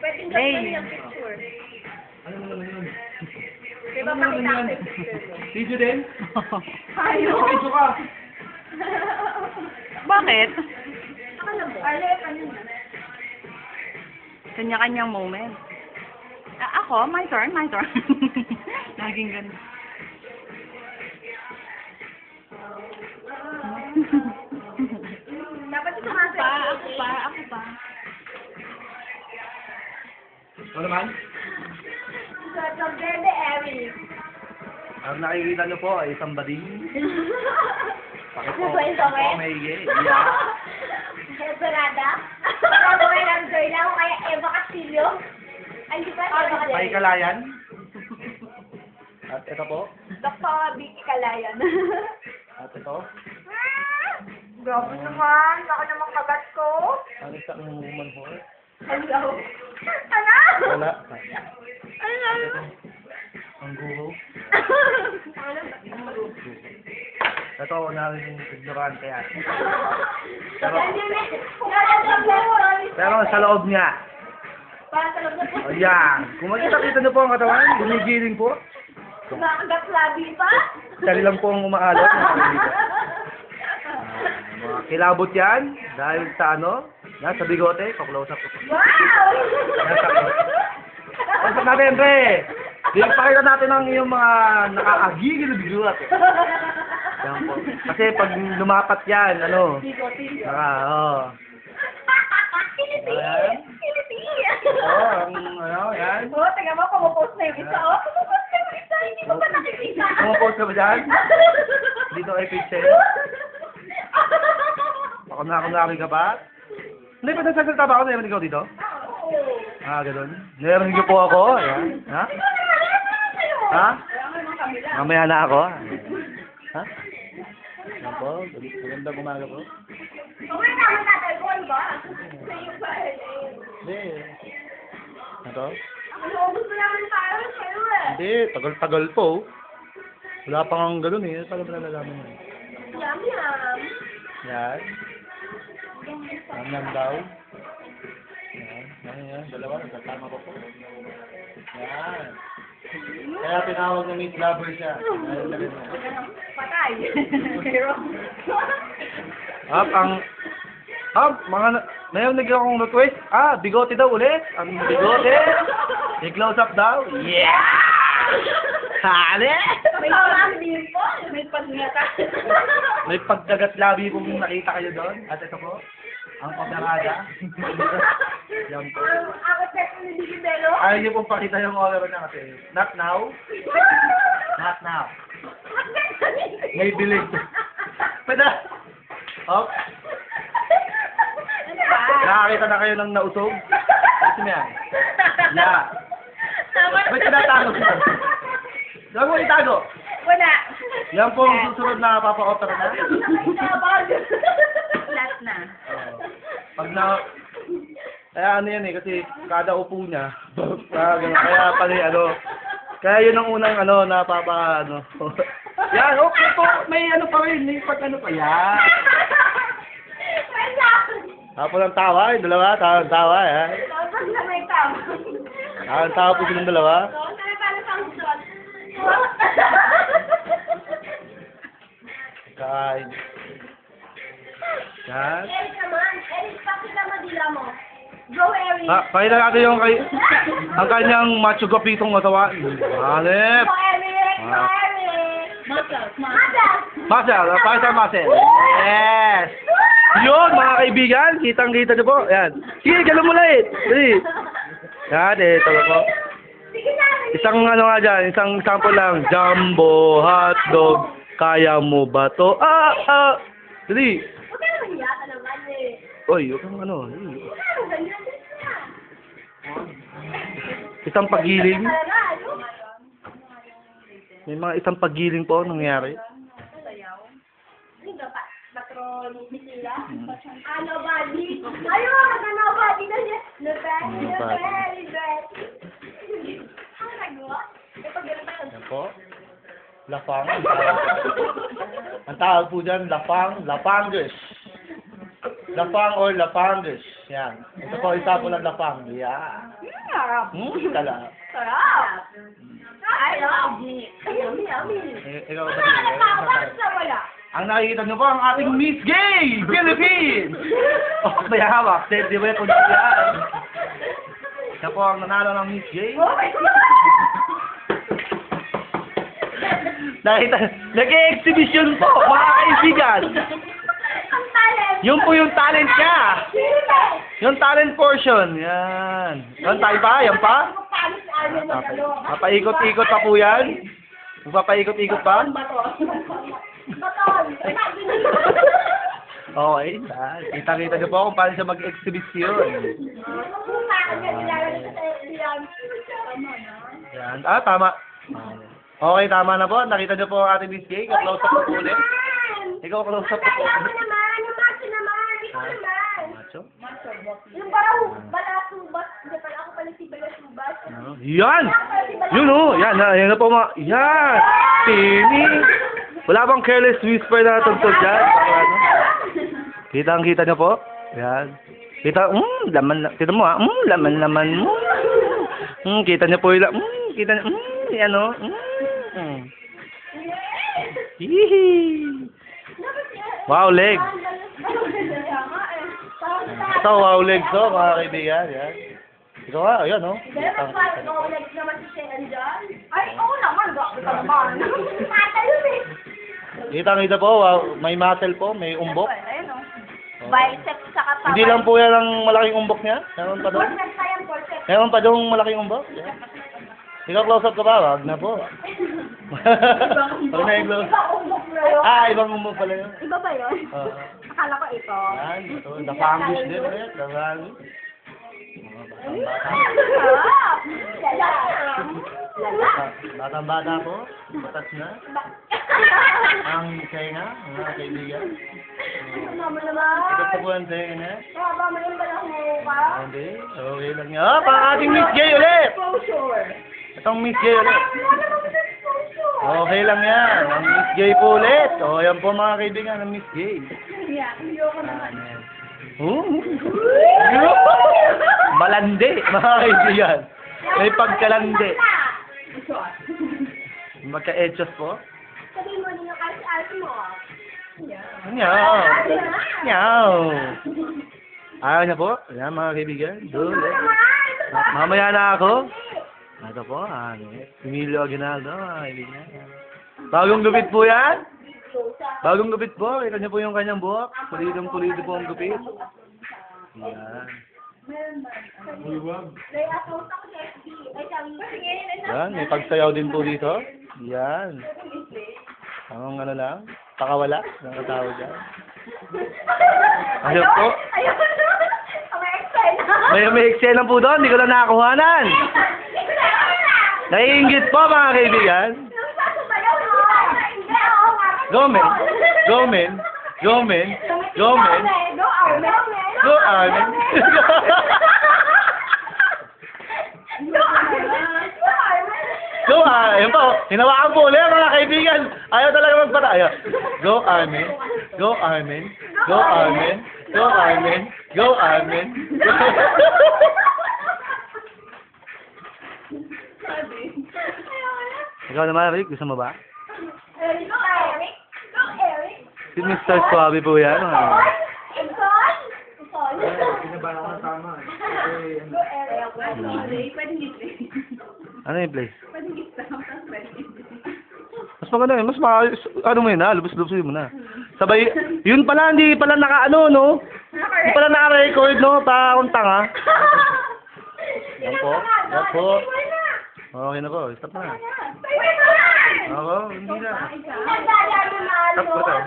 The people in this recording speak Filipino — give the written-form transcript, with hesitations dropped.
Pwedeng Hey. gawin yung picture. Ano mo naman yun? Diba pakita ko yung picture mo? Video din? Ayaw. Video ka! Bakit? Akala mo? Ano na? Kanya-kanyang moment. Ako, my turn. Laging ganun. Dapat sumasaya. Ako pa. Ano naman? Sa Bebe Eric. Ang nakikita niyo po ay isang bading. Bakit po? Sabay-sabay. May gay. Yeah. Esperada. Ako may Joy lang, o kaya Eva Castillo. Ay, di ba? Eva Castillo. Paikalayan. At ito po. Dr. Vicky Kalayan. At ito. Grabe naman. Baka naman kagat ko. Ang isang woman po. Hello. Ano? Wala. Ano? Ang guro. Ito, narin yung ignorante yan. Pero sa loob niya. Para sa loob na po. Ayan. Kung makita-kita niyo po ang katawan, gumigiling po. Kumakagat labi pa? Sali lang po ang umaalot. Mga kilabot yan. Dahil sa ano, nasa bigote, pa-close up po. Wow! Pasok natin, pre! Pakita natin ang iyong mga nakakagigil na bigulat. Yan po. Kasi pag lumapat yan, ano, Kiliti! Ayan. Kiliti! ang ano, yan. Oh, taga mo, pumupost na yung isa. Oh, pumupost na yung isa. Hindi mo pa nakikita. Pumupost ka ba dyan? Dito kay Pixel? Kunwari ka ba? Hindi, pa nagsasalita ba ako? Narinig ikaw dito? Oo. Ganun. Narinig po ako. Ayan. Ha? Ha? Mamaya na ako. Ha? Yan po. Magandang umaga po. Okay naman natin, Bon ba? Sa'yo ba? Hindi. Ito? Naubos mo naman tayo sa'yo eh. Hindi. Tagal-tagal po. Wala pa nga ganun eh. Paano ba nalalaman yun? Yum, yum. Yan. Yan daw. Yan. Dalawa. Nagkatama ko po. Yan. Kaya tinawag na meat lover siya. Ayun na rin mo. Patay. Pero... Mga mayroon akong request. Bigote daw ulit. Ang bigote. I-close up daw. Yeah! Hali! May pangangin po. May pagngata. May pagdagat labi kung nakita kayo doon. At ito po, ang pagdarada. Yan po. Ang akit ni Digi Belo. Ayaw niyo pong pakita yung order na kasi. Not now. Not now. May bilig. Pwede. Oh. Ano ba? Nakakita na kayo ng nausog? Kasi mo yan. Yeah. Ba't tinatago siya? Huwag mo itago. Wala. Yan po ang susunod na papa-opera na. Sabag. Last na. Pag na... Kaya ano yan eh, kasi kada upo niya. Kaya pala ano. Kaya yun ang unang ano, napapa ano. Yan, okay po. May ano pa rin. May pag ano pa. Yan. Tapo ng tawa, yung dalawa. Tawa, yan. Tapos na may tama. Tawa po silang dalawa. So, sana paano pang shot? Kain. Yan. Eric naman. Eric, pakita mo dila mo. Go, Eric. Pakita natin yung ang kanyang macho gapitong katawan. Hanep. Go, Eric. Go, Eric. Marcel, pakita Marcel. Yes. Yun, mga kaibigan, kitang-kita niyo po. Yan. Sige, gano'n mo ulit. Dali. Yan, ito po. Sige na. Isang ano nga dyan, isang sample lang. Jumbo hotdog, kaya mo ba to? Dali. Huwag ka naman yata naman eh. Oy, huwag kang ano. Huwag ka naman ganyan. Isang pagiling. Talaga, ano? May mga isang pagiling po nangyari. Sayaw. Ano ba? Patron, sila? Nobody. Ayun, nobody na siya. Nobody, nobody. Ano nagawa? Yan po. Lapang. Ang tawag po dyan, lapang, lapangus. Lapang or lapangus. Yan. Ito po, isa po ng lapang. Yeah. Sarap. Kala. Sarap. I love it. Yummy, yummy. Ikaw ba? Wala pa ako, bakit siya wala? Ang nakikita niyo po ang ating Miss Gay Philippines! Oh, may hawak. Di ba yung yan? Siya po ang nanalo ng Miss Gay. Oh my God! Nakita, nag-e-exhibition po, mga kaibigan. Ang talent! Yun po yung talent niya. Sino? Yung talent portion. Yan. Yan, tayo pa? Yan pa? Paano si Alvin mag-ano? Papaikot-ikot pa po yan. Magpapaikot-ikot pa. Baton. Baton. Sabi niyo. Okay. Kita-kita niyo po kung paano siya mag-exhibition. Kung bakit niya nilalagay sa television. Yan. Ah, tama. Okay, tama na po. Nakita niyo po ang ating Miss Gay. Close up po ulit. Ikaw, close up po. Ako naman. Yung macho naman. Ikaw naman. Macho? Yung parang balasubas. Hindi pala ako pala si balasubas. Yan! Yun o! Yan, yan na po mga... Yan! Tini! Wala bang careless whisper na tungkol dyan? Ano? Kita niyo po? Yan. Kita, laman, kita mo ha? Laman mo. Kita niyo po yung... kita niyo, yan o. Hihi! Wow, leg! Ito, wow, legs o, mga kaibigan. Yan. Ikaw nga, ayan o. Ay, oo naman. Bakit ka naman? Mata yun eh. Kita po, wow, may muscle po, may umbok. Ayun o. Biceps sa katawan. Hindi lang po yan ang malaking umbok niya. Meron pa doon. Meron pa doon malaking umbok. Yan. Ikaw close up ka ba? Wag na po. Pag na-close. Ibang umbok na yun. Ah, ibang umbok pala yun. Iba ba yun? Oo. Akala ko ito. Yan, ito. The fungus din ulit. The fungus. Batang-bata po. Batas na. Ang tenga, mga kaibigan. Mama naman. Ito po ang tenga niya. Mama, may ba lang ka? Hindi. Okay lang niya. Ah, pang ating Miss Gay ulit. Exposure. Itong Miss Gay ulit. Wala naman sa exposure. Okay lang yan. Ang Miss Gay po ulit. O, yan po mga kaibigan ng Miss Gay. Yeah, ayoko naman. Malandi, mga kaibigan. May pagkalandi. Magka-etchos po. Sabihin mo din yung kasi ate mo. Nyaw. Nyaw. Ayaw niya po. Yan mga kaibigan. Mamaya na ako. Ito po, Emilio Aguinaldo, mga kaibigan. Bagong gupit po yan. Bagong gupit po. Kita niyo po yung kanyang buhok. Pulidong-pulido po ang gupit. Yan. Yan, may pagsayaw din po dito. Yan. Ang ano lang, pakawala, nakatawa dyan. Ayun po. May eksena po doon, hindi ko lang nakakuhanan. Naiingit po mga kaibigan. Go men, go men, go men, go men. Go Armin. Go Armin. Ayun po, hinawakan po ulit mga kaibigan. Ayaw talaga magpataya. Go Armin. Go Armin. Go Armin. Go Armin. Go Armin. Ikaw naman, Rick, gusto mo ba? Go Eric. Go Eric. Si Mr. Suave po yan. Pinabahan ko na tama eh. Go Eric. Pwedeng gitli. Ano yung place? Pwedeng gitli. Tapos pwedeng gitli. Mas maganda eh. Mas ano mo yun ha? Lubos-lubosin mo na. Sabay, yun pala, hindi pala naka-ano, no? Hindi pala naka-record, no? Pa akong tanga. Yan po. Yan po. Okay na po. Stop na. Wait, Oo, hindi na. Nagdaya mo na, Stop ano? na tayo.